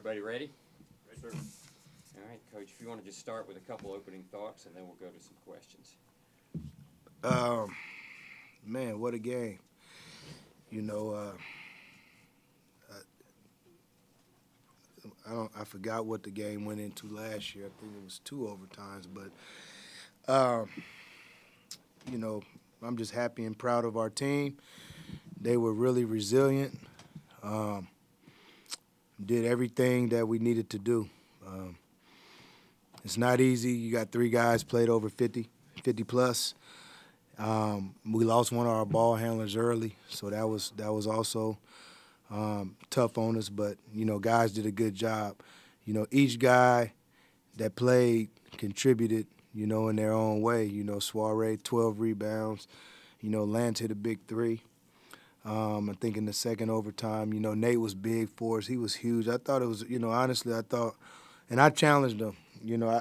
Everybody ready? Yes, sir. All right, Coach, if you want to just start with a couple opening thoughts, and then we'll go to some questions. Man, what a game. You know, I forgot what the game went into last year. I think it was 2 overtimes, but you know, I'm just happy and proud of our team. They were really resilient. Did everything that we needed to do. It's not easy. You got 3 guys played over 50 plus. We lost one of our ball handlers early, so that was also tough on us. But guys did a good job. Each guy that played contributed. In their own way. Soiree 12 rebounds. Lance hit a big 3. I think in the second overtime, Nate was big for us. He was huge. I thought it was, honestly, I thought, and I challenged him.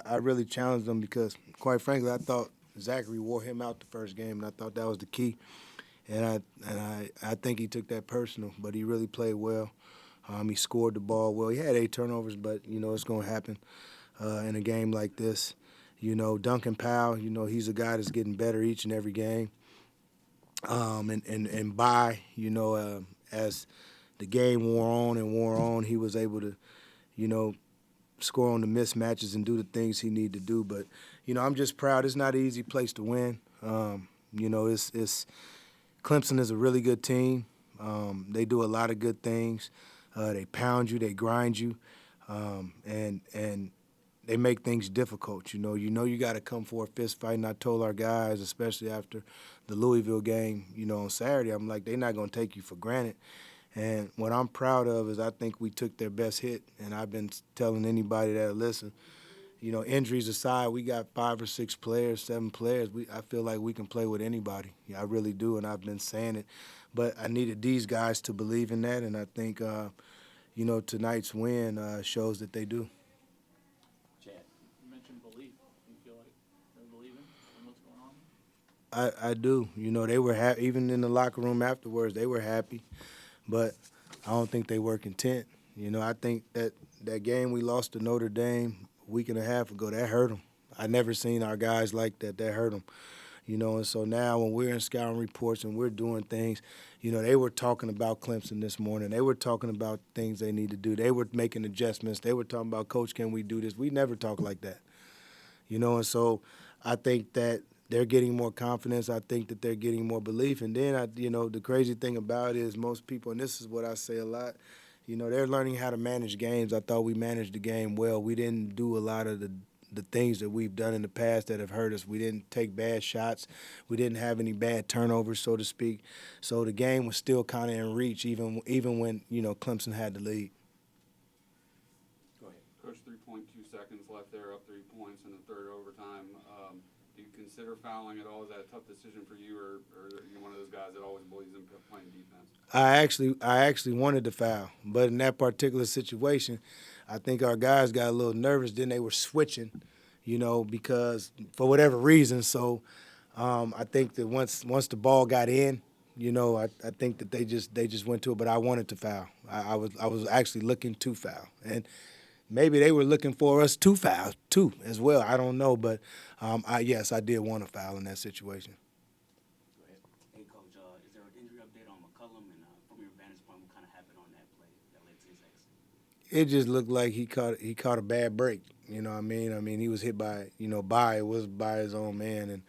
I really challenged him because, quite frankly, I thought Zachary wore him out the first game, and I thought that was the key. And I think he took that personal, but he really played well. He scored the ball well. He had 8 turnovers, but, it's going to happen in a game like this. Duncan Powell, he's a guy that's getting better each and every game. As the game wore on, he was able to, score on the mismatches and do the things he needed to do. But, I'm just proud. It's not an easy place to win. It's Clemson is a really good team. They do a lot of good things. They pound you, they grind you, and they make things difficult. You got to come for a fist fight. And I told our guys, especially after the Louisville game, on Saturday, I'm like, they're not going to take you for granted. And what I'm proud of is I think we took their best hit. And I've been telling anybody that listen, injuries aside, we got 5 or 6 players, 7 players. I feel like we can play with anybody. Yeah, I really do, and I've been saying it. But I needed these guys to believe in that, and I think, tonight's win shows that they do. Chad. You mentioned belief. Do you feel like they're believing in what's going on? I do. They were happy. Even in the locker room afterwards, they were happy. But I don't think they were content. I think that game we lost to Notre Dame a week and a half ago, that hurt them. I never seen our guys like that. That hurt them. And so now when we're in scouting reports and we're doing things, they were talking about Clemson this morning. They were talking about things they need to do. They were making adjustments. They were talking about, Coach, can we do this? We never talk like that. And so I think that they're getting more confidence. I think that they're getting more belief. And then, the crazy thing about it is most people, and this is what I say a lot, they're learning how to manage games. I thought we managed the game well. We didn't do a lot of the things that we've done in the past that have hurt us. We didn't take bad shots. We didn't have any bad turnovers, so to speak. So the game was still kind of in reach, even when, Clemson had the lead. Go ahead. Coach, 3.2 seconds left there, up 3 points in the third overtime. Do you consider fouling at all? Is that a tough decision for you, or are you one of those guys that always believes in playing defense? I actually wanted to foul, but in that particular situation, I think our guys got a little nervous. Then they were switching, because for whatever reason. So I think that once the ball got in, I think that they just went to it. But I wanted to foul. I was actually looking to foul, and maybe they were looking for us to foul too as well. I don't know, but yes, I did want to foul in that situation. Hey, Coach, is there an injury update on McCullum? And from your vantage point, what kind of happened on that play that led to his exit? It just looked like he caught a bad break. You know what I mean? I mean, he was hit by his own man, and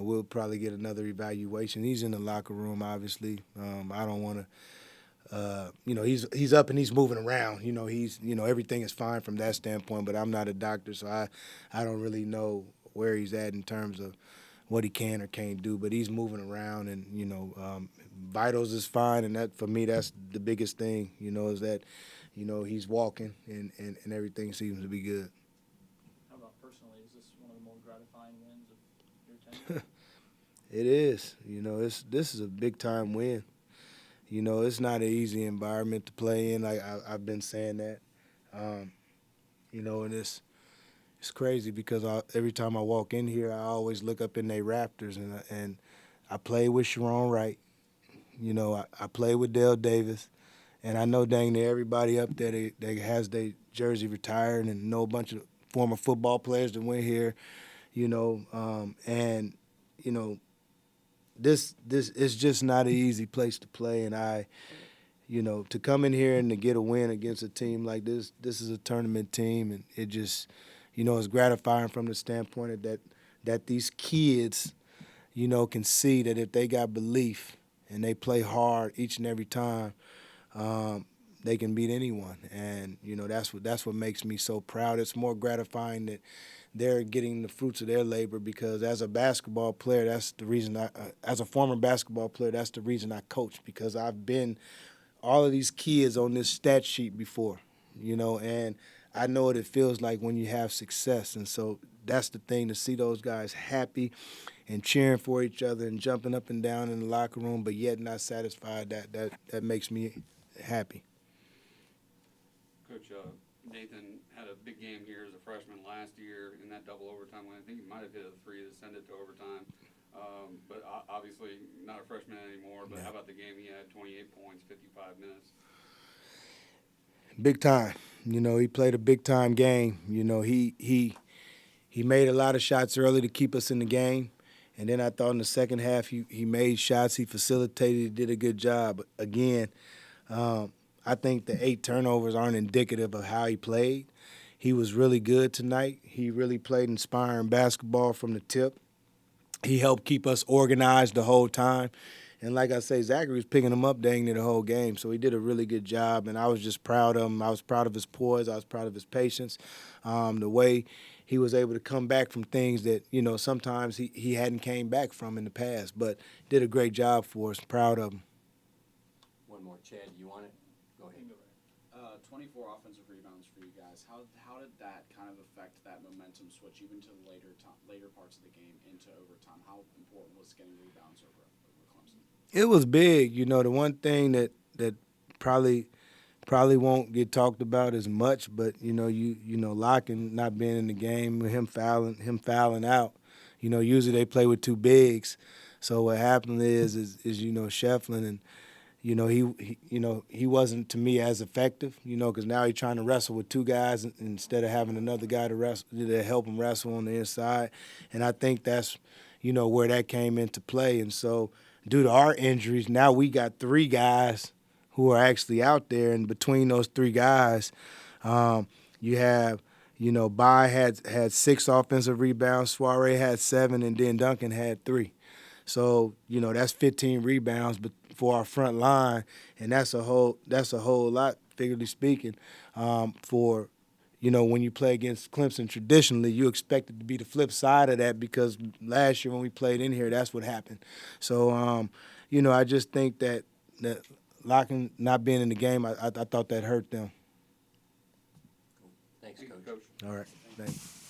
we'll probably get another evaluation. He's in the locker room, obviously. I don't want to. He's up and he's moving around. Everything is fine from that standpoint. But I'm not a doctor, so I don't really know where he's at in terms of what he can or can't do. But he's moving around, and vitals is fine, and that for me that's the biggest thing. Is that he's walking and everything seems to be good. How about personally? Is this one of the more gratifying wins of your tenure? It is. This is a big time win. It's not an easy environment to play in. I've been saying that. And it's crazy because every time I walk in here, I always look up in their rafters, and I play with Sharon Wright. I play with Dale Davis, And I know dang near everybody up there that has their jersey retired, and know a bunch of former football players that went here, and this is just not an easy place to play. And to come in here and to get a win against a team like this is a tournament team, and it just, is gratifying from the standpoint of that these kids, can see that if they got belief and they play hard each and every time, they can beat anyone. And that's what makes me so proud. It's more gratifying that they're getting the fruits of their labor, because as a basketball player, that's the reason as a former basketball player, that's the reason I coach, because I've been all of these kids on this stat sheet before, and I know what it feels like when you have success. And so that's the thing, to see those guys happy and cheering for each other and jumping up and down in the locker room, but yet not satisfied, that makes me happy. Coach, Nathan had a big game here as a freshman last year in that double overtime win. I think he might have hit a three to send it to overtime. But obviously not a freshman anymore. But how about the game he had? 28 points, 55 minutes. Big time. He played a big time game. He made a lot of shots early to keep us in the game. And then I thought in the second half he made shots, he facilitated, he did a good job. Again, I think the 8 turnovers aren't indicative of how he played. He was really good tonight. He really played inspiring basketball from the tip. He helped keep us organized the whole time. And like I say, Zachary was picking him up dang near the whole game. So he did a really good job, and I was just proud of him. I was proud of his poise. I was proud of his patience, the way he was able to come back from things that, sometimes he hadn't came back from in the past. But did a great job for us. Proud of him. One more, Chad, you want it? Go ahead. 24 offensive rebounds for you guys. How did that kind of affect that momentum switch even to the later parts of the game into overtime? How important was getting rebounds over Clemson? It was big. The one thing that probably won't get talked about as much, but Locken not being in the game, him fouling out. Usually they play with 2 bigs. So what happened is Shefflin, and he wasn't, to me, as effective, because now he's trying to wrestle with 2 guys instead of having another guy to help him wrestle on the inside. And I think that's, where that came into play. And so due to our injuries, now we got 3 guys who are actually out there. And between those 3 guys, you have, Bai had 6 offensive rebounds, Soiree had 7, and then Duncan had 3. So, that's 15 rebounds for our front line, and that's a whole lot, figuratively speaking, for, when you play against Clemson traditionally, you expect it to be the flip side of that, because last year when we played in here, that's what happened. So, I just think that Locken not being in the game, I thought that hurt them. Thanks, Coach. Coach. All right, thanks.